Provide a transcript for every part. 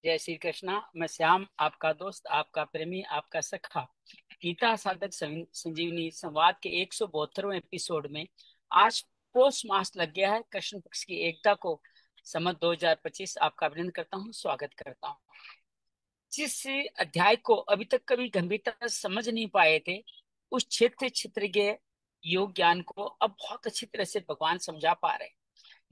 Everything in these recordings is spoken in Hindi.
जय श्री कृष्णा। मैं श्याम, आपका दोस्त, आपका प्रेमी, आपका सखा। गीता साधक संजीवनी संवाद के 172वें एपिसोड में आज पोष मास लग गया है। कृष्ण पक्ष की एकता को संवत 2025 आपका अभिनंदन करता हूँ, स्वागत करता हूँ। जिस अध्याय को अभी तक कभी गंभीरता से समझ नहीं पाए थे, उस क्षेत्र के योग ज्ञान को अब बहुत अच्छी तरह से भगवान समझा पा रहे हैं।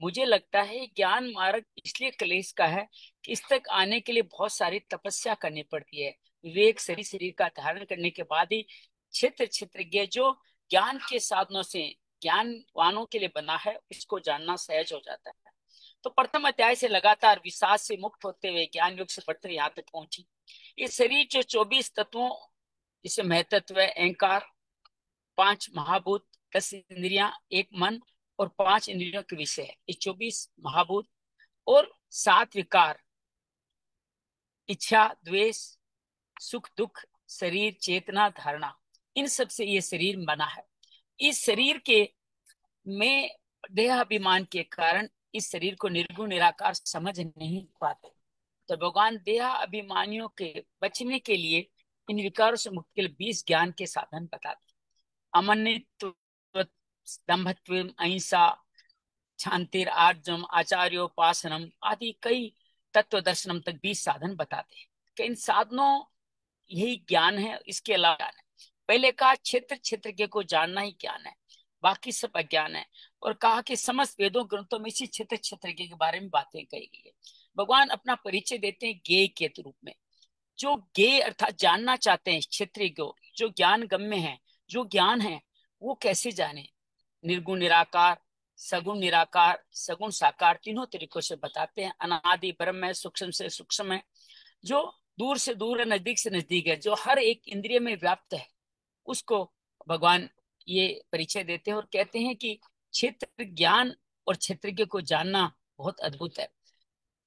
मुझे लगता है ज्ञान मार्ग इसलिए क्लेश का है कि इस तक आने के लिए बहुत सारी तपस्या करनी पड़ती है। विवेक शरीर का धारण करने के बाद ही क्षेत्रज्ञ जो ज्ञान के साधनों से ज्ञानवानों के लिए बना है, इसको जानना सहज हो जाता है। तो प्रथम अध्याय से लगातार विषाद से मुक्त होते हुए ज्ञान योग से बढ़ते यहाँ तक पहुंची। ये शरीर जो 24 तत्वों, जिसे महतत्व, अहंकार, 5 महाभूत, 10 इंद्रियां, एक मन और 5 इंद्रियों के विषय है। ये 24 महाभूत और 7 विकार, इच्छा, द्वेष, सुख दुख, शरीर, चेतना, धारणा, इन सब से ये शरीर बना है। इस शरीर के में देहाभिमान के कारण इस शरीर को निर्गुण निराकार समझ नहीं पाते। तो भगवान देह अभिमानियों के बचने के लिए, इन विकारों से मुक्ति के लिए 20 ज्ञान के साधन बताते। अमनित्व, दंभत्व, अहिंसा, शांतिर, आर्जम, आचार्योपासनम आदि कई तत्व दर्शनम तक 20 साधन बताते हैं कि इन साधनों यही ज्ञान है, इसके अलावा ज्ञान है। पहले कहा क्षेत्र के को जानना ही ज्ञान है, बाकी सब अज्ञान है। और कहा कि समस्त वेदों ग्रंथों में इसी क्षेत्र के बारे में बातें कही गई है। भगवान अपना परिचय देते हैं ज्ञेय के रूप में। जो ज्ञेय अर्थात जानना चाहते हैं क्षेत्रीय को, जो ज्ञान गम्य है, जो ज्ञान है, वो कैसे जाने। निर्गुण निराकार, सगुण निराकार, सगुण साकार, तीनों तरीकों से बताते हैं। अनादि ब्रह्म है, सूक्ष्म से सूक्ष्म है, जो दूर से दूर है, नजदीक से नजदीक है, जो हर एक इंद्रिय में व्याप्त है, उसको भगवान ये परिचय देते हैं और कहते हैं कि क्षेत्र ज्ञान और क्षेत्रज्ञ को जानना बहुत अद्भुत है।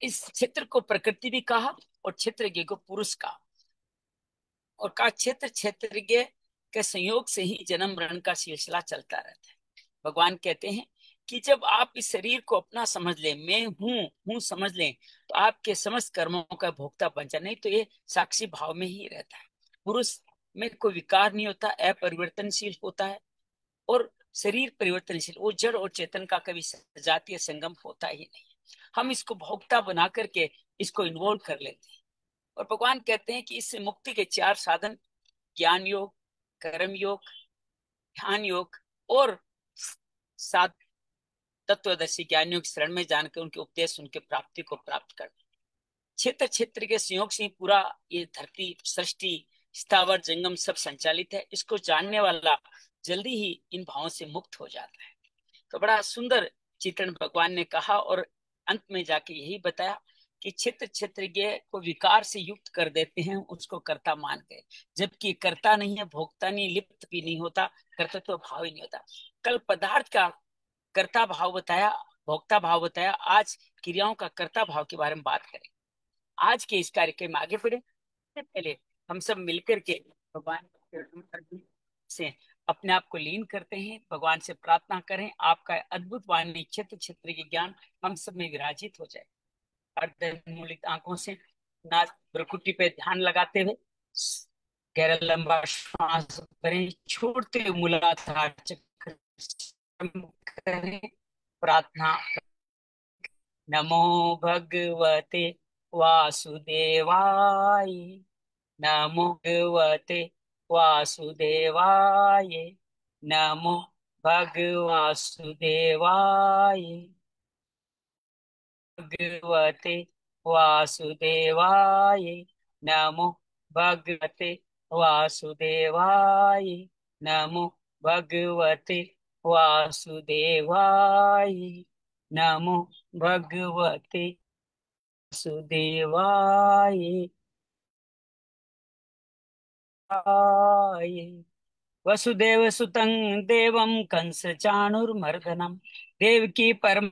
इस क्षेत्र को प्रकृति भी कहा और क्षेत्रज्ञ को पुरुष कहा। और कहा क्षेत्रज्ञ के संयोग से ही जन्म मरण का सिलसिला चलता रहता है। भगवान कहते हैं कि जब आप इस शरीर को अपना समझ लें, मैं हूँ समझ लें, तो आपके समस्त कर्मों का भोक्ता बन जाए। नहीं तो ये साक्षी भाव में ही रहता है। पुरुष में कोई विकार नहीं होता, अपरिवर्तनशील होता है। और शरीर परिवर्तनशील, वो जड़ और चेतन का कभी जातीय संगम होता ही नहीं। हम इसको भोक्ता बना करके इसको इन्वॉल्व कर लेते हैं। और भगवान कहते हैं कि इससे मुक्ति के 4 साधन, ज्ञान योग, कर्म योग, ध्यान योग और 7 तत्वदर्शी ज्ञानियों की शरण में जानकर उनके उपदेश, उनके प्राप्ति को प्राप्त कर। क्षेत्र के संयोग से ही पूरा ये धरती, सृष्टि, स्थावर जंगम सब संचालित है। इसको जानने वाला जल्दी ही इन भावों से मुक्त हो जाता है। तो बड़ा सुंदर चित्रण भगवान ने कहा और अंत में जाके यही बताया कि क्षेत्रज्ञ को विकार से युक्त कर देते हैं, उसको कर्ता मान के। जबकि कर्ता नहीं है, भोक्ता नहीं, लिप्त भी नहीं होता, कर्तृत्व भाव ही नहीं होता। कल पदार्थ का कर्ता भाव बताया, भोक्ता भाव बताया। आज क्रियाओं का कर्ता भाव के बारे में बात करें। आज के इस कार्यक्रम में आगे बढ़े पहले हम सब मिलकर के भगवान से अपने आप को लीन करते हैं। भगवान से प्रार्थना करें आपका अद्भुत वाणी क्षेत्र के ज्ञान हम सब में विराजित हो जाए। अर्धमूलित आंखों से नाक भ्रुकुटी पे ध्यान लगाते हुए गहरा लंबा श्वास भरें, छोड़ते हुए मूलाधार चक्र करें। प्रार्थना। नमो भगवते वासुदेवाय, नमो भगवते वासुदेवाय, नमो भगवासुदेवाय, भगवते वासुदेवाय, नमो भगवते वासुदेवाय, नमो भगवते वासुदेवाय, नमो भगवते वासुदेवाय। वसुदेव सुतं देवं कंस चाणूरमर्दनम, देवकी परम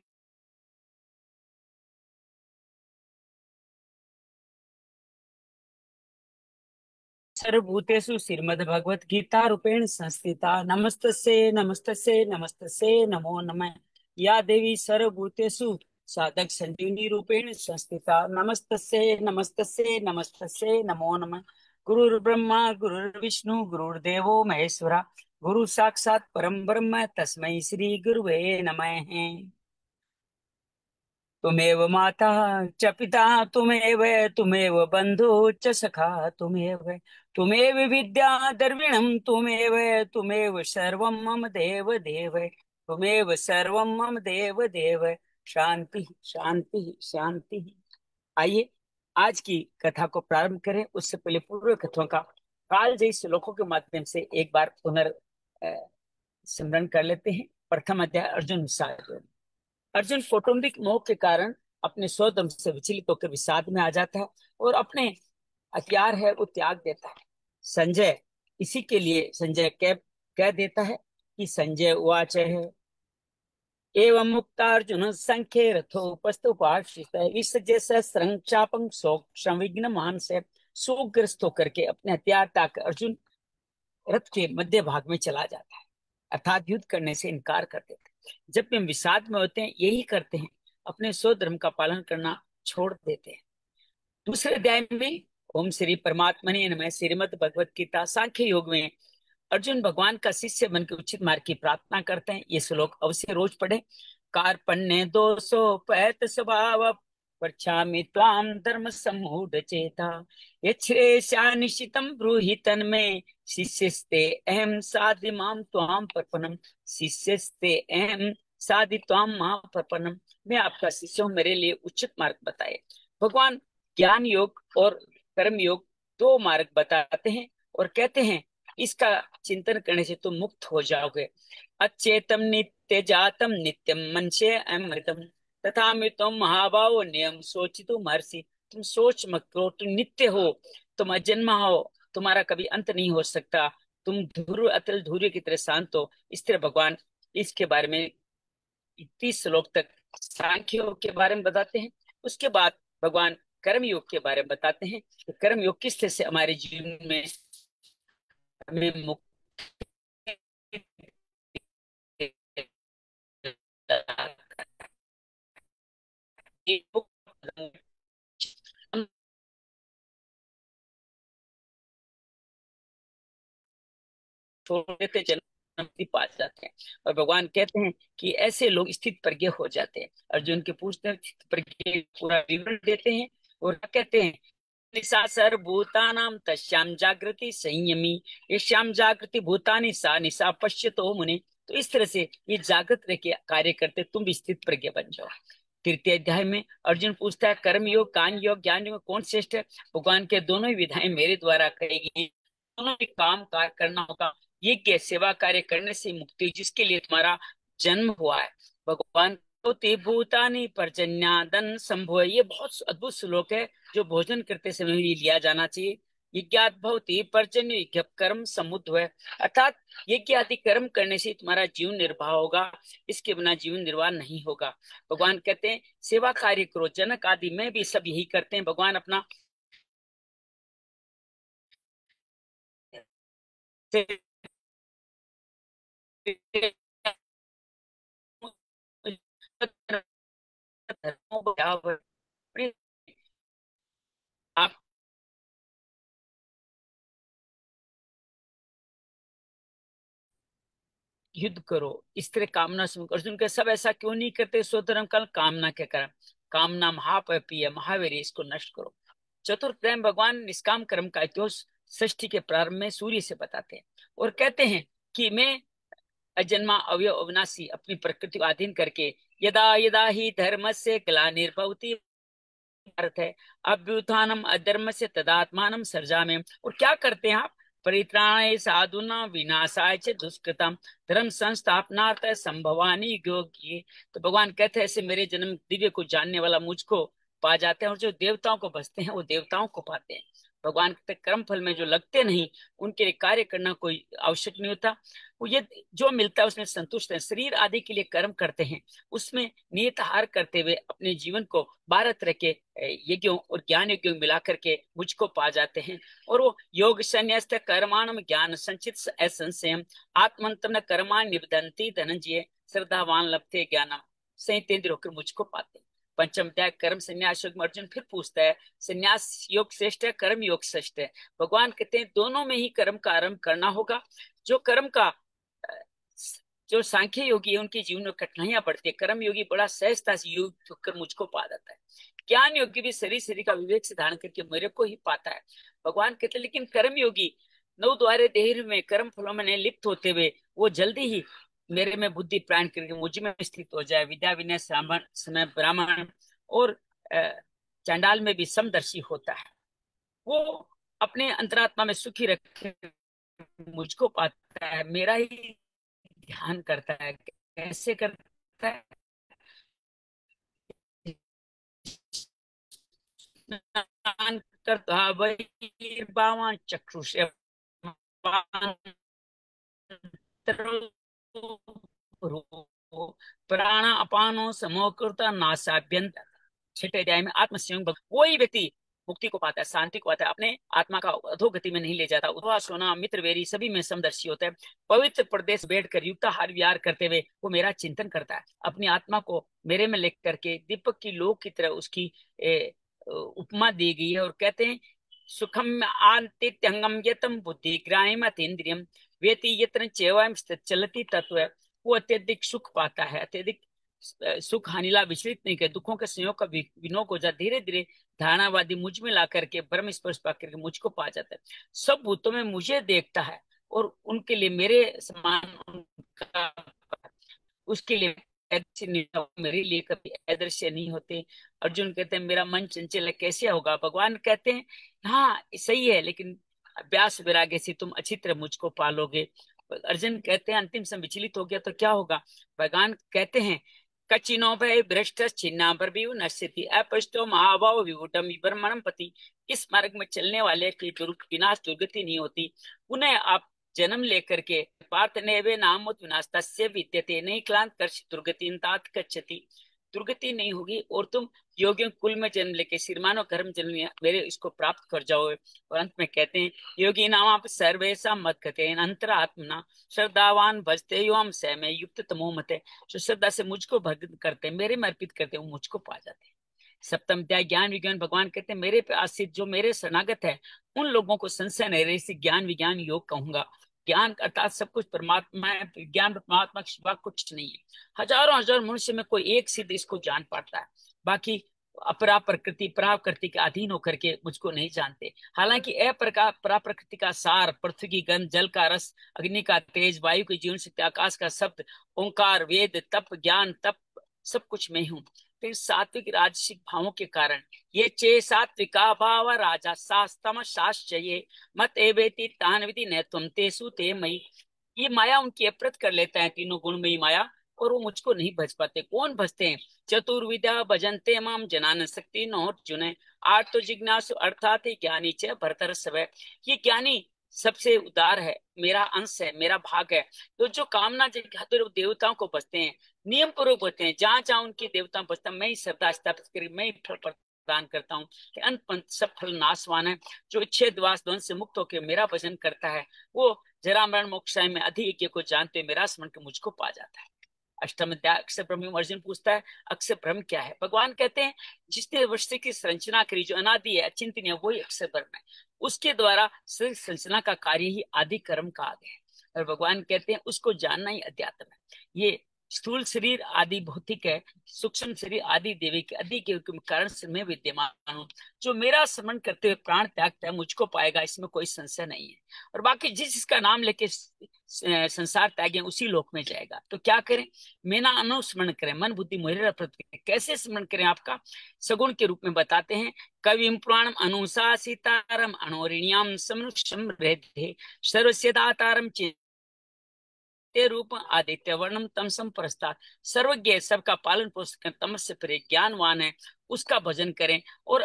सर्वभूतेषु श्रीमद्भगवत गीता रूपेण संस्थिता। नमस्तस्ये नमस्तस्ये नमस्तस्ये नमो नमः। या देवी सर्वभूतेषु साधक संजीवनी रूपेण संस्थिता नमस्तस्यै नमस्तस्यै नमस्तस्यै नमो नमः। गुरुर्ब्रह्मा गुरुर्विष्णु गुरुर्देवो महेश्वरा गुरु साक्षात परम ब्रह्म तस्मै श्री गुरुवे नमः। तुमेव माता च पिता तुमेव तुमेव बंधु च सखा तुमेव तुमेव विद्या द्रविणं तुमेव तुमेव सर्वं मम देव देव तुमेव सर्वं मम देव देव। शांति शांति शांति। आइए आज की कथा को प्रारंभ करें। उससे पहले पूर्व कथाओं का कालजयी श्लोकों के माध्यम से एक बार स्मरण कर लेते हैं। प्रथम अध्याय अर्जुन विषाद। अर्जुन कौटुंबिक मोह के कारण अपने स्वधर्म से विचलित होकर विषाद में आ जाता है और अपने हथियार है वो त्याग देता है। संजय इसी के लिए संजय कह देता है कि संजय उवाच है एवं मुक्तार्जुन संख्ये रथोपस्थुपाश्रित विसृज्य सहस्रं चापं संविघ्न मान से शोकग्रस्त होकर के अपने हथियार त्याग अर्जुन रथ के मध्य भाग में चला जाता है, अर्थात युद्ध करने से इनकार कर देता है। जब भी हम विषाद में होते हैं यही करते हैं, अपने स्वधर्म का पालन करना छोड़ देते हैं। दूसरे अध्याय में ओम श्री परमात्मने नमः श्रीमद् भगवत गीता सांख्य योग में अर्जुन भगवान का शिष्य बनकर उचित मार्ग की प्रार्थना करते हैं। ये श्लोक अवश्य रोज पढ़े। कार्पण्य दोषोपहत स्वभाव पृच्छामि त्वां धर्म सम्मूढ़ चेता यच्छ्रेषा निश्चितं ब्रूहि तन्मे शिष्यस्ते अहं साधि मां त्वां प्रपन्नम शिष्यस्ते अहं साधि त्वां मां प्रपन्नम। मैं आपका शिष्य हूँ, मेरे लिए उचित मार्ग बताए। भगवान ज्ञान योग और कर्म योग दो मार्ग बताते हैं और कहते हैं इसका चिंतन करने से तुम मुक्त हो जाओगे। अचेतम नित्य जातम नित्यम मनसे अमृतम तथा मृतम महाभाव नियम सोचितु महर्षि। तुम सोच मत करो, तुम नित्य हो, तुम अजन्मा हो, तुम्हारा कभी अंत नहीं हो सकता, तुम ध्रुव अतल धूर्य की तरह शांत हो। इस तरह भगवान इसके बारे में 30 श्लोक तक सांख्य योग के बारे में बताते हैं। उसके बाद भगवान कर्म योग के बारे में बताते हैं कि कर्म योग किस तरह से हमारे जीवन में हमें मुक्ति छोड़ देते जन्म पा जाते हैं। और भगवान कहते हैं कि ऐसे लोग स्थित प्रज्ञ हो जाते हैं। अर्जुन के पूछते हैं स्थित प्रज्ञ पूरा विवरण देते हैं और कहते हैं निशा सर्वभूतानां तस्यां जागृति संयमी यस्यां जागृति भूतानि सा निशा पश्यतो मुने। तो इस तरह से ये जागृत रह के कार्य करते, तुम भी स्थित प्रज्ञ बन जाओ। तृतीय अध्याय में अर्जुन पूछता है कर्म योग कान योग ज्ञान योग कौन श्रेष्ठ है। भगवान के दोनों ही विधाएं मेरे द्वारा करेगी, दोनों ही काम कार्य करना होगा। यज्ञ सेवा कार्य करने से मुक्ति जिसके लिए तुम्हारा जन्म हुआ है। भगवान भूति भूतानि पर्जन्यादन संभव, ये बहुत अद्भुत श्लोक है जो भोजन करते समय भी लिया जाना चाहिए। यज्ञात भवति पर्जन्य यज्ञ कर्म समुद्ध है, अर्थात यज्ञ आदि कर्म करने से तुम्हारा जीवन निर्वाह होगा, इसके बिना जीवन निर्वाह नहीं होगा। भगवान कहते हैं सेवा कार्य करो। जनक आदि में भी सब यही करते हैं। भगवान अपना आप युद्ध करो इस तरह कामना से। अर्जुन के सब ऐसा क्यों नहीं करते? स्वधर्म कल कामना के कारण, कामना महापापी है महावीर, इसको नष्ट करो। चतुर्थ प्रेम भगवान निष्काम कर्म का इतिहास सृष्टि के प्रारंभ में सूर्य से बताते हैं और कहते हैं कि मैं अजन्मा अवयव अविनाशी अपनी प्रकृति को अधीन करके यदा यदा ही धर्म से ग्लानिर्भवति भारत है अभ्युत्थानम अधर्म से तदात्मानम सर्जाम्य। और क्या करते हैं आप? परित्राणाय साधुना विनाशाय च दुष्कृतम धर्म संस्थापनार्थ संभवानी योग्य। तो भगवान कहते हैं ऐसे मेरे जन्म दिव्य को जानने वाला मुझको पा जाते हैं और जो देवताओं को बसते हैं वो देवताओं को पाते हैं। भगवान कहते कर्म फल में जो लगते नहीं उनके लिए कार्य करना कोई आवश्यक नहीं होता। वो ये जो मिलता है उसमें संतुष्ट है। शरीर आदि के लिए कर्म करते हैं, उसमें नियत हार करते हुए अपने जीवन को भारत रह के यज्ञों और ज्ञान यज्ञों मिला करके मुझको पा जाते हैं। और वो योग संन्यास्त कर्माणम ज्ञान संचित असंशयम आत्मंतम कर्माण निबधंती धनंजय श्रद्धावान लभते ज्ञानम संयतेंद्र होकर मुझको पाते हैं। पंचम अध्याय कर्म संन्यास योग में अर्जुन फिर पूछता है संन्यास योग श्रेष्ठ है कर्म योग श्रेष्ठ है। भगवान कहते हैं दोनों में ही कर्म का आरंभ करना होगा। जो कर्म का जो सांख्य योगी है उनके जीवन में कठिनाइयां बढ़ती है, कर्म योगी बड़ा सहजता से योग होकर मुझको पा जाता है। ज्ञान योगी भी शरीर शरीर का विवेक से धारण करके मेरे को ही पाता है। भगवान कहते हैं लेकिन कर्म योगी नौ द्वारे देह में कर्म फलों में लिप्त होते हुए वो जल्दी ही मेरे में बुद्धि प्राण करके मुझ में स्थित हो जाए। विद्या विनय समय ब्राह्मण और चांडाल में भी समदर्शी होता है। वो अपने अंतरात्मा में सुखी रखे मुझको पाता है, मेरा ही ध्यान करता है। कैसे करता है? स्नान करता वही बावान चक्षुष प्राण अपानो समोकृता नासाभ्यंत। छठे अध्याय में आत्म संयम वही व्यक्ति मुक्ति को पाता है, शांति को पाता है, अपने आत्मा का अधोगति में नहीं ले जाता। उद्वा सोना मित्र वेरी सभी में समदर्शी होता है। पवित्र प्रदेश बैठकर युक्ताहार विहार करते हुए वो मेरा चिंतन करता है, अपनी आत्मा को मेरे में लेकर करके दीपक की लो की तरह उसकी उपमा दी गई है। और कहते हैं सुखम आंतित्यंगम यतम बुद्धि ग्राह्यम अतीन्द्रियम वेति यत्र चैवम चलती तत्व है। वो अत्यधिक सुख पाता है, अत्यधिक सुख हानिला विचलित नहीं कर, दुखों के संयोग का विनोक हो जाता, धीरे धीरे धारणावादी मुझ में ला करके ब्रह्म स्पर्श पा करके मुझको पा जाता है। सब भूतों में मुझे देखता है और उनके लिए मेरे समान उनका उसके लिए अदृश्य नहीं, मेरे लिए कभी अदृश्य नहीं होते। अर्जुन कहते हैं मेरा मन चंचल है कैसे होगा? भगवान कहते हैं हाँ सही है, लेकिन अभ्यास वैराग्य से तुम अच्छी तरह मुझको पालोगे। अर्जुन कहते हैं अंतिम समय विचलित हो गया तो क्या होगा? भगवान कहते हैं कचिनो भय भ्रष्ट छिन्ना पर भी नश्यति अपृष्टो महाभाव विभुटम विभ्रमणम पति। इस मार्ग में चलने वाले की विनाश दुर्गति नहीं होती। उन्हें आप जन्म लेकर के पार्थ नेवे नामुत विनाश तस्य विद्यते नहीं क्लांत कर दुर्गति तात गच्छति। दुर्गति नहीं होगी और तुम योगियों कुल में जन्म लेके श्रीमानो कर्म जन्म मेरे इसको प्राप्त कर जाओगे। और अंत में कहते हैं योगी नाम आप सर्वेशा मत कहते अंतरात्मना श्रद्धावान भजते यो हम सह में युक्त तमो मत है। जो श्रद्धा से मुझको भक्त करते हैं, मेरे में अर्पित करते हैं, वो मुझको पा जाते हैं। सप्तम अध्याय ज्ञान विज्ञान भगवान कहते हैं मेरे पे आश्रित जो मेरे शरणागत है उन लोगों को संशय नहीं रहे, इसे ज्ञान विज्ञान योग कहूंगा। ज्ञान अर्थात सब कुछ परमात्मा है, ज्ञान परमात्मा के सिवा कुछ नहीं है। हजारों हजार मनुष्य में कोई एक सिद्ध इसको जान पाता है, बाकी अपरा प्रकृति पराप्रकृति के अधीन होकर के मुझको नहीं जानते। हालांकि पराप्रकृति का सार पृथ्वी की गंध, जल का रस, अग्नि का तेज, वायु की जीवन शक्ति, आकाश का शब्द, ओंकार, वेद, तप, ज्ञान, तप सब कुछ मैं हूँ। फिर सात्विक राजसिक भावों के कारण ये चे सात्विका भाव राजा शास्तम शास्त्रये मत एवेति तान विधि न तुम तेसु ते मई। ये माया उनकी अप्रत कर लेता है, तीनों गुणमयी माया, और वो मुझको नहीं भज पाते। कौन भजते हैं? चतुर्विद्या भजन्ते माम जनान शक्ति नो चुने आठ तो जिज्ञासु अर्थात ज्ञानी च भरतर सब। ये ज्ञानी सबसे उदार है, मेरा अंश है, मेरा भाग है। तो जो कामना देवताओं को बसते हैं, नियम पूर्वक होते हैं, जहां जहां उनके देवता बसता मैं ही श्रद्धा स्थापित कर मैं ही फल प्रदान करता हूँ। अंत पंत सब फल नाशवान है। जो इच्छेद वास द्वंद से मुक्त होकर मेरा भजन करता है वो जरा मरण मोक्ष में अधिक को जानते मेरा स्मरण के मुझको पा जाता है। अष्टम अध्याय अक्षर ब्रह्म अर्जुन पूछता है अक्षर ब्रह्म क्या है? भगवान कहते हैं जिसने वस्तु की संरचना करी, जो अनादि है, अचिंतनीय, वही अक्षर ब्रह्म है। उसके द्वारा संरचना का कार्य ही आदि कर्म का आगे है। और भगवान कहते हैं उसको जानना ही अध्यात्म है। ये स्थूल शरीर आदि भौतिक है, सूक्ष्म शरीर आदि देविक आदि के कारण से मैं विद्यमान हूँ। जो मेरा स्मरण करते हुए प्राण त्यागता है मुझको पाएगा, इसमें कोई संशय नहीं है। और बाकी जिसका नाम लेके संसार त्यागे उसी लोक में जाएगा। तो क्या करें? मेरा अनुस्मरण करें, मन बुद्धि मोहिरा प्रति। कैसे स्मरण करें? आपका सगुण के रूप में बताते हैं। कविम पुराणम अनुशासितारम अणोरिण्याम समनुषम रहते सर्वस्य दातारम ते रूप आदित्य वर्णम तमसम परस्तात्। सर्वज्ञ, सबका पालन पोषण तमस्य परे ज्ञानवान है, उसका भजन करें और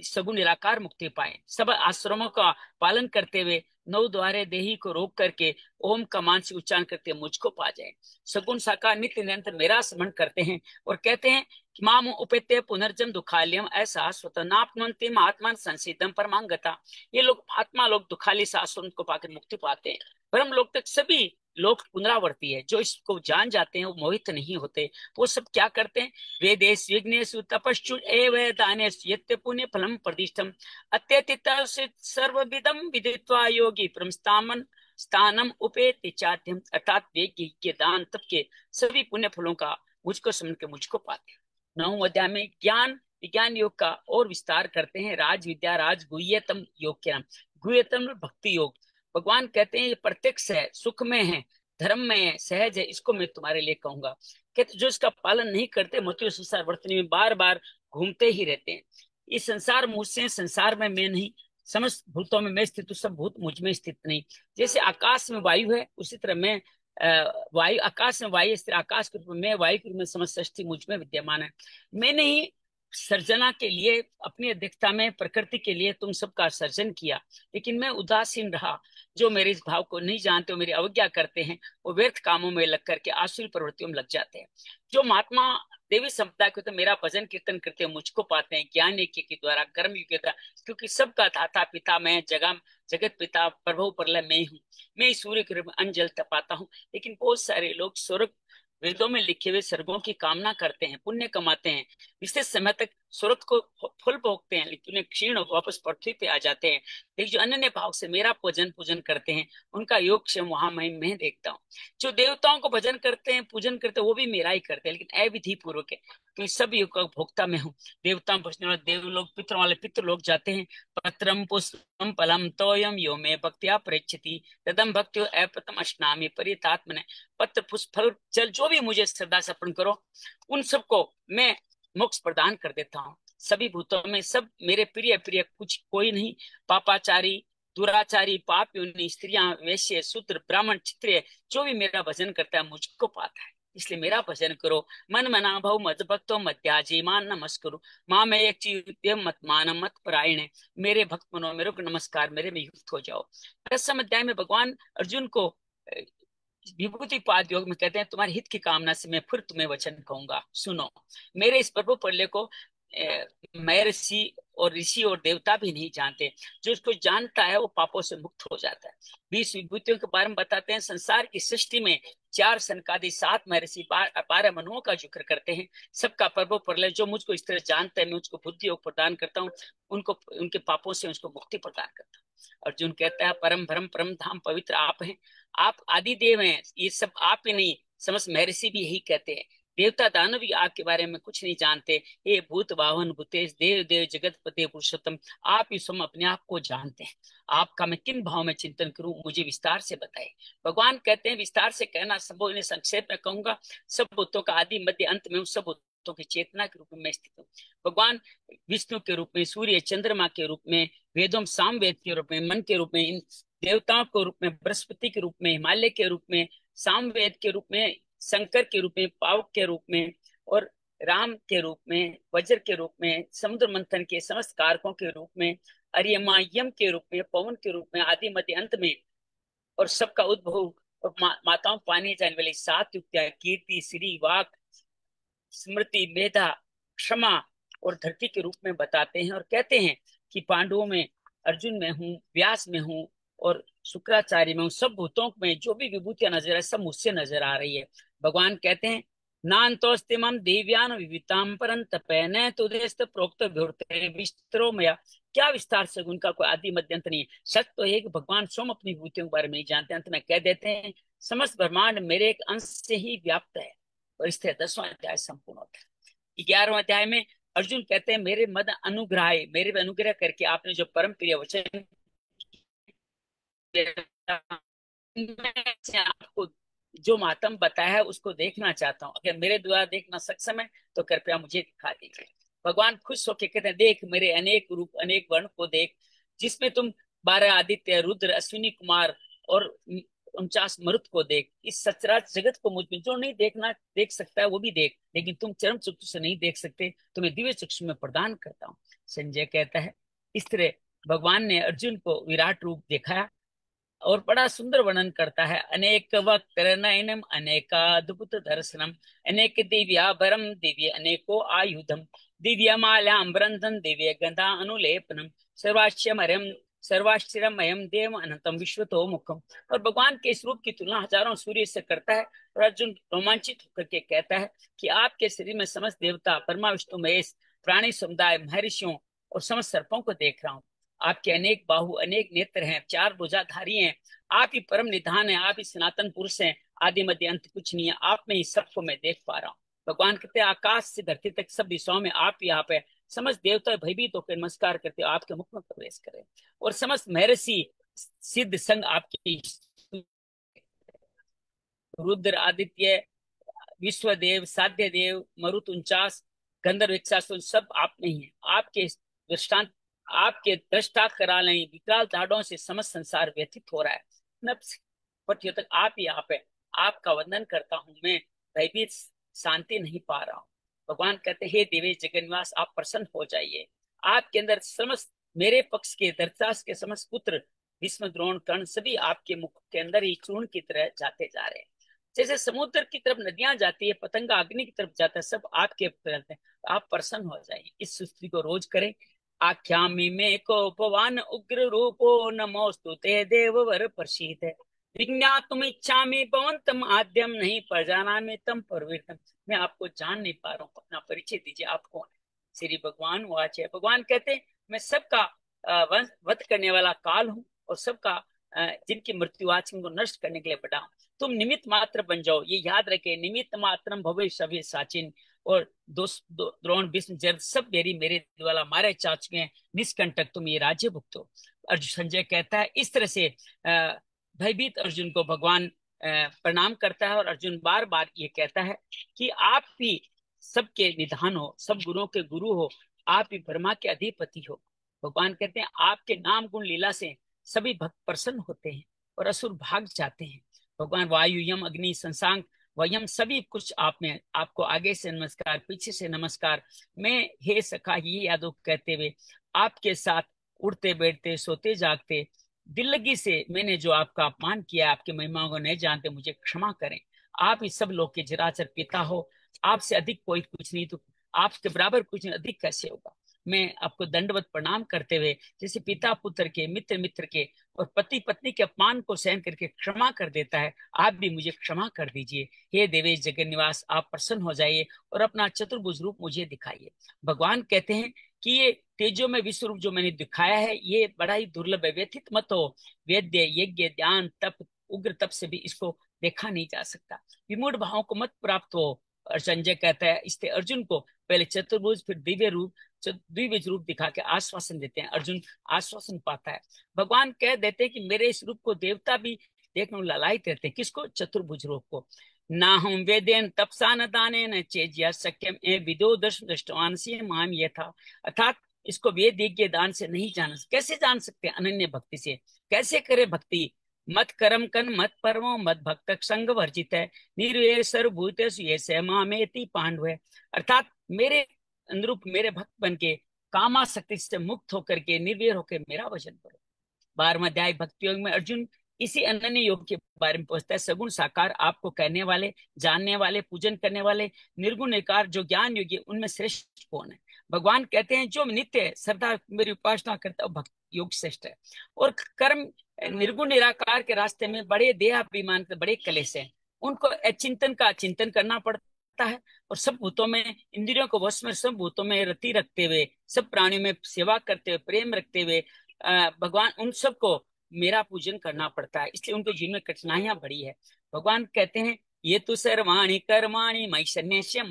सगुण निराकार मुक्ति पाए। सब आश्रमों का पालन करते हुए नौ द्वारे देही को रोक करके ओम का मानसिक उच्चारण करते मुझको पा जाए। सगुण साकार नित्य निरंतर मेरा स्मरण करते हैं और कहते हैं कि माम उपेत्य पुनर्जन्म दुखालियम ऐसा स्वतः नापनंति आत्मान संसिद्धम परमांगता। ये लोग आत्मा लोग दुखाली शास्त्र को पाकर मुक्ति पाते हैं। ब्रह्म लोक तक सभी लोक पुनरावर्ती है। जो इसको जान जाते हैं वो मोहित नहीं होते। वो सब क्या करते हैं? वेदेश यज्ञेषु तपस्ु एव दानेषु यत्ते पुण्य फलम प्रदिष्टम अत्यतित सर्वविदम विदित्वा योगी प्रमस्तामन स्थानम उपेति चात्यम, अर्थात वेद के दान तप के सभी पुण्य फलों का मुझको समझ के मुझको पाते हैं। 9वें अध्याय में ज्ञान विज्ञान योग का और विस्तार करते हैं। राज विद्या राज गुह्यतम योग के नाम, गुह्यतम भक्ति योग। भगवान कहते हैं ये प्रत्यक्ष है, सुख में है, धर्म में है, सहज है, इसको मैं तुम्हारे लिए कहूंगा। कहते जो इसका पालन नहीं करते मृत्यु संसार वर्तनी में बार बार घूमते ही रहते हैं। इस संसार मुझसे, संसार में मैं नहीं, समस्त भूतों में मैं स्थित हूँ, सब भूत मुझ में स्थित नहीं। जैसे आकाश में वायु है उसी तरह मैं वायु, आकाश में वायु, आकाश के रूप में मैं, वायु के रूप में समस्त सृष्टि मुझ में विद्यमान है। मैंने ही सर्जना के लिए अपनी अध्यक्षता में प्रकृति के लिए तुम सबका सर्जन किया, लेकिन मैं उदासीन रहा। जो मेरे इस भाव को नहीं जानते, मेरी अवज्ञा करते हैं, वो व्यर्थ कामों में लग करके आसुरी प्रवृत्तियों में लग जाते हैं। जो महात्मा देवी संप्रदाय को तो मेरा भजन कीर्तन करते हैं मुझको पाते हैं, ज्ञान यज्ञ के द्वारा, कर्म युग के द्वारा, क्योंकि सबका दाता पिता मैं, जगत पिता प्रभु प्रलय मैं हूँ। मैं सूर्य के रूप में अन्न जल तपाता हूँ। लेकिन बहुत सारे लोग स्वर्ग, वेदों में लिखे हुए स्वर्गों की कामना करते हैं, पुण्य कमाते हैं, विशेष समय तक स्वर्ग को फल भोगते हैं, लेकिन उन्हें क्षीण वापस पृथ्वी पे आ जाते हैं। लेकिन जो अनन्य भाव से मेरा भजन पूजन करते हैं उनका योग क्षेम वहां मैं देखता हूँ। जो देवताओं को भजन करते हैं पूजन करते हैं वो भी मेरा ही करते हैं, लेकिन अविधि पूर्वक है, क्योंकि सब योग का भोक्ता मैं हूँ। देवताओं भजने वाले देवलोक, पितरों वाले पितृ लोग जाते हैं। पत्रम पुष्पम फलम तोयम यो मे भक्त्या प्रेक्षति तदम भक्त्यो अप्रतम अश्नामि परितात्मने। पत्र पुष्प फल जल जो भी मुझे श्रद्धा से अर्पण करो, उन सबको मैं मोक्ष प्रदान कर देता हूँ। सभी भूतों में सब मेरे प्रिय प्रिय, कुछ कोई नहीं। पापाचारी, दुराचारी, पाप योनि, स्त्रियां, वैश्य, शूद्र, ब्राह्मण, क्षत्रिय, जो भी मेरा भजन करता है मुझको पाता है, इसलिए मेरा भजन करो। मन मना भव मद भक्तो मत्याजी मान नमस्करो माँ मैं एक मत मान मत परायण। मेरे भक्त मनो मेरे को नमस्कार, मेरे में युक्त हो जाओ। 10वें अध्याय में भगवान अर्जुन को विभूति पाद योग में कहते हैं तुम्हारे हित की कामना से मैं फिर तुम्हें वचन कहूंगा, सुनो। मेरे इस प्रभु प्रलय को महर्षि और ऋषि और देवता भी नहीं जानते। जो इसको जानता है वो पापों से मुक्त हो जाता है। 20 विभूतियों के बारे में बताते हैं। संसार की सृष्टि में 4 सनकादि 7 महर्षि 12 मनुओं का जिक्र करते हैं। सबका प्रभु प्रलय जो मुझको इस तरह जानता है, मैं उसको बुद्धि योग प्रदान करता हूँ, उनको उनके पापों से उसको मुक्ति प्रदान करता हूँ। अर्जुन कहता है परम भ्रम परम धाम पवित्र आप हैं, आप आदि देव हैं, ये सब आप ही नहीं, समस्त महर्षि भी यही कहते हैं। देवता दानव भी आपके बारे में कुछ नहीं जानते। हे भूत वाहन भूतेश देव देव जगत पते पुरुषोत्तम, आप ही स्वयं अपने आप को जानते हैं। आपका मैं किन भाव में चिंतन करूं, मुझे विस्तार से बताए। भगवान कहते हैं विस्तार से कहना संभव, इन्हें संक्षेप में कहूंगा। सब भूतों का आदि मध्य अंत में, सब भूतों की चेतना के रूप में मैं स्थित हूँ। भगवान विष्णु के रूप में, सूर्य चंद्रमा के रूप में, वेदों सामवेद के रूप में, मन के रूप में, इन देवताओं के रूप में, बृहस्पति के रूप में, हिमालय के रूप में, सामवेद के रूप में, शंकर के रूप में, पावक के रूप में, और राम के रूप में, वज्र के रूप में, समुद्र मंथन के समस्त कारकों के रूप में, अर्यमा यम के रूप में, पवन के रूप में, आदि मध्य अंत में, और सबका उद्भव, और माताओं पानी जाने वाली 7 युक्तियां, कीर्ति, श्री, वाक, स्मृति, मेधा, क्षमा और धरती के रूप में बताते हैं। और कहते हैं कि पांडवों में, अर्जुन में हूँ, व्यास में हूँ और शुक्राचार्य में हूँ। सब भूतों में जो भी विभूतियां नजर है सब मुझसे नजर आ रही है। भगवान कहते हैं नान्तोस्ति मम दिव्यान विविताम परंतपे न तुदेस्त प्रोक्त विवृते विस्तरो मया। क्या विस्तार से, उनका कोई आदि मध्य अंत नहीं है। सत्य तो है कि भगवान स्वयं अपनी विभूतियों के बारे में नहीं जानते। अंत में कह देते हैं समस्त ब्रह्मांड मेरे एक अंश से ही व्याप्त है। और इससे 10वां अध्याय संपूर्ण होता है। 11वें अध्याय में अर्जुन कहते हैं मेरे मद अनुग्रह, मेरे पे अनुग्रह करके आपने जो परम प्रिय वचन मैं आपको जो मातम बताया है उसको देखना चाहता हूँ। अगर मेरे द्वारा देखना सक्षम है तो कृपया मुझे दिखा दीजिए। भगवान खुश होकर कहते हैं देख मेरे अनेक रूप अनेक वर्ण को देख, जिसमें तुम 12 आदित्य, रुद्र, अश्विनी कुमार और 49 मरुत को देख। इस सचराचर जगत को मुझ में जो नहीं देखना देख सकता है वो भी देख, लेकिन तुम चरम चक्षु से नहीं देख सकते, तुम्हें दिव्य चक्षु में प्रदान करता हूँ। संजय कहता है इस तरह भगवान ने अर्जुन को विराट रूप दिखाया और बड़ा सुंदर वर्णन करता है। अनेक वक्त्र नयनम अनेकाद्भुत दर्शनम अनेक दिव्याभरम दिव्य अनेको आयुधम दिव्य माल्याम बृंदम दिव्य गंधा अनुलेपनम सर्वाश्यमरम सर्वाश्चर्यम अयम देव अनंतम विश्वतो मुखम। और भगवान के इस रूप की तुलना हजारों सूर्य से करता है। और अर्जुन रोमांचित होकर के कहता है कि आपके शरीर में समस्त देवता, ब्रह्मा विष्णु महेश, प्राणी समुदाय, महर्षियों और समस्त सर्पों को देख रहा हूँ। आपके अनेक बाहु, अनेक नेत्र हैं, चार भुजाधारी हैं। आप ही परम निधान है, आप ही सनातन पुरुष हैं, आदि मध्य अंत कुछ नहीं है, आप में ही सबको मैं देख पा रहा हूँ। भगवान कहते हैं आकाश से धरती तक सब दिशाओं में आप ही आप है। समस्त देवता भयभीत होकर नमस्कार करते हो, आपके मुख में प्रवेश करें। और समस्त महर्षि सिद्ध संग आपके, रुद्र, आदित्य, विश्वदेव, साध्य देव, मरुत 49, गंधर्व 100, सब आप नहीं है। आपके दृष्टांत, आपके दृष्टा करालें विकराल दाढ़ों से समस्त संसार व्यथित हो रहा है। नब्स पटियों तक आप ही आप है। आपका वंदन करता हूं मैं, भयभीत शांति नहीं पा रहा हूँ। भगवान कहते हे देवेश जगन्निवास, आप प्रसन्न हो जाइए। आपके अंदर समस्त मेरे पक्ष के धृतराष्ट्र के समस्त पुत्र भीष्म, द्रोण, कर्ण सभी आपके मुख के अंदर ही चूर्ण की तरह जाते जा रहे हैं। जैसे समुद्र की तरफ नदियां जाती है, पतंगा अग्नि की तरफ जाता है, सब आपके चलते हैं। आप प्रसन्न हो जाइए। इस स्तुति को रोज करें। आख्यामि में कोपवान उग्र रूपो, नमोस्तु ते देववर प्रसीद है। विज्ञातुम इच्छामि भवन्तम आद्यम, नहीं प्रजानामि तम परवीरतम। मैं आपको जान नहीं पा रहा हूँ, अपना परिचय दीजिए, आप कौन है। श्री भगवान वाच है। भगवान कहते हैं मैं सबका वध करने वाला काल हूँ, और सबका जिनकी मृत्यु आज उनको नष्ट करने के लिए बड़ा हूँ। तुम निमित्त मात्र बन जाओ, ये याद रखे। निमित्त मात्रम भवे सभी साचिन। और द्रोण, भीष्म, जर्द सब मेरे द्वारा मारे जा चुके हैं। निष्कंटक तुम ये राज्य भुगत हो। अर्जुन, संजय कहता है इस तरह से भयभीत अर्जुन को भगवान प्रणाम करता है। और अर्जुन बार बार ये कहता है कि आप भी सबके निधान हो, सब गुरुओं के गुरु हो, आप ही ब्रह्मा के अधिपति हो। भगवान कहते हैं आपके नाम गुण लीला से सभी भक्त प्रसन्न होते हैं और असुर भाग जाते हैं। भगवान वायु, यम, अग्नि, संसांग, वयम सभी कुछ आप में। आपको आगे से नमस्कार, पीछे से नमस्कार। मैं हे सखा ये यादव कहते हुए आपके साथ उड़ते बैठते सोते जागते दिल लगी से मैंने जो आपका अपमान किया, आपकी महिमाओं को नहीं जानते, मुझे क्षमा करें। आप ही सब लोग के जराचर पिता हो, आपसे अधिक कोई कुछ नहीं, तो आपके बराबर कुछ नहीं, अधिक कैसे होगा। मैं आपको दंडवत प्रणाम करते हुए जैसे पिता पुत्र के, मित्र मित्र के और पति पत्नी के अपमान को सहन करके क्षमा कर देता है, आप भी मुझे क्षमा कर दीजिए। हे देवेश जगन्निवास, आप प्रसन्न हो जाइए और अपना चतुर्भुज रूप मुझे दिखाइए। भगवान कहते हैं कि ये तेजो में विश्व रूप जो मैंने दिखाया है ये बड़ा ही दुर्लभ है। व्यथित मत हो, वेद्य, यज्ञ, ध्यान, तप, उग्र तप से भी इसको देखा नहीं जा सकता। विमूढ़ भावों को मत प्राप्त हो। और संजय कहता है इसलिए अर्जुन को पहले चतुर्भुज फिर दिव्य रूप, द्विभुज रूप दिखा के आश्वासन देते हैं। अर्जुन आश्वासन पाता है। भगवान कह देते हैं कि मेरे इस रूप को देवता भी देखने लालायित रहते हैं। किसको? चतुर्भुज रूप को। ना हम वेदेन तपसा न दाने न चेज्या सक्यम ए विदो दर्शन दृष्टवान से माम ये था। अर्थात इसको वेद यज्ञ दान से नहीं जान, कैसे जान सकते? अनन्य भक्ति से। कैसे करे भक्ति? मत करम कन मत परमो मत भक्त संग वर्जित है, निर्वैर सर्वभूत ये मामेति पांडव है। अर्थात मेरे अनुरूप मेरे भक्त बन के कामासक्ति से मुक्त होकर के निर्वैर होकर मेरा भजन करो। 12वां अध्याय भक्ति योग में अर्जुन इसी अनन्य योग के बारे में पूछता है। सगुण साकार आपको कहने वाले, जानने वाले, पूजन करने वाले, निर्गुण निकार जो ज्ञान योगी, उनमें श्रेष्ठ कौन है? भगवान कहते हैं जो नित्य श्रद्धा मेरी उपासना करता है भक्त योग श्रेष्ठ है। और कर्म निर्गुण निराकार के रास्ते में बड़े देहाभिमान के बड़े कलेश हैं, उनको चिंतन का चिंतन करना पड़ता है। और सब भूतों में, इंद्रियों को वश में, सब भूतों में रति रखते हुए, सब प्राणियों में सेवा करते हुए, प्रेम रखते हुए भगवान उन सबको मेरा पूजन करना पड़ता है। इसलिए उनके जीवन में कठिनाइयां बड़ी है। भगवान कहते हैं ये तो सर्वाणी कर्माणि मयि सन्न्यस्य